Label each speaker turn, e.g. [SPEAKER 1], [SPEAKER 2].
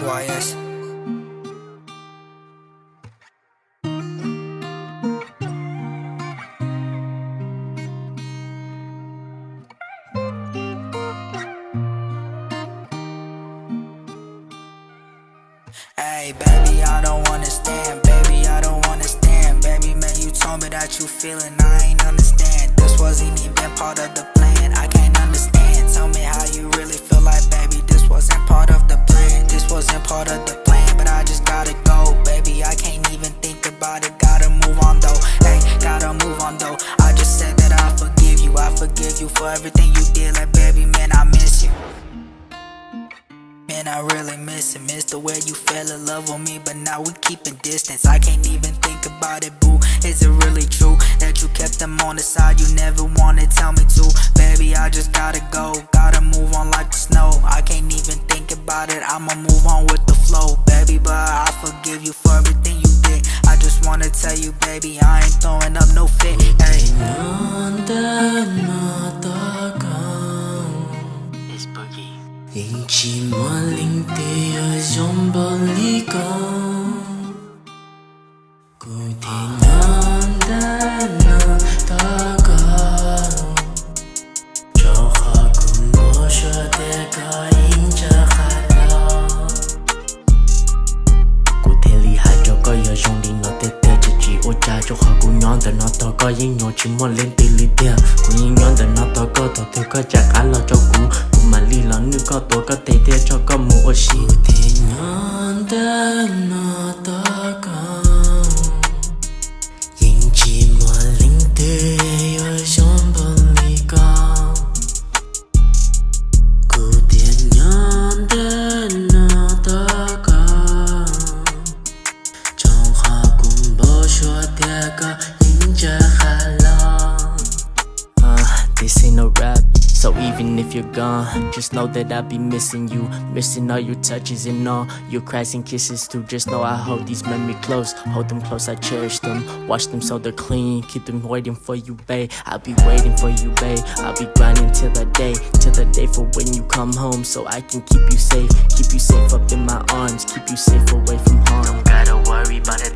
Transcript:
[SPEAKER 1] NYS. Hey baby, I don't understand. Baby, I don't understand. Baby, man, you told me that you feeling, I ain't understand. This wasn't even part of the plan. I can't understand. Tell me how you really feel like, baby. This wasn't part of the plan. This wasn't part of the plan, but I just gotta go, baby. I can't even think about it. Gotta move on though. Hey, gotta move on though. I just said that I forgive you. I forgive you for everything you did. Like, baby, man, I miss you. Man, I really miss it. Miss the way you fell in love with me, but now we keeping distance. I can't even think about it, boo. Is it really true that you kept them on the side? You never wanna tell me to. Baby, I just gotta go. Gotta move on like the snow. I can't even think about it. I'ma move on with the flow, baby, but I forgive you for everything you did. I just wanna tell you, baby, I ain't throwing up no fit. Hey. It's Boogie.
[SPEAKER 2] Những chi mua linh tê ở trong bờ ly con cụ thể non đã non ta cao cho họ cùng bố cho tê có in cho khá lo cụ thể lý hai cho có giờ trong đi nó tê tê cho chỉ ô cha cho họ cùng nhón từ nó to có những nhỏ chỉ mua linh tê lý tê cũng những nhón từ nó to có tổ tê có chả khá lo cho cụ mà lý là nữ có tổ có tê tê cho có mũ ô xí cụ thể nhón đã nó ta cao những chỉ mua linh tê ở trong bờ ly con cụ thể nhón đã nó ta cao trong họ cùng bố cho tê có những cha khá lo. This ain't no rap, so even if you're gone, just know that I'll be missing you, missing all your touches and all your cries and kisses too. Just know I hold these memories close, hold them close, I cherish them, wash them so they're clean, keep them waiting for you, babe. I'll be waiting for you, babe. I'll be grinding till the day for when you come home, so I can keep you safe up in my arms, keep you safe away from harm. Don't gotta worry about a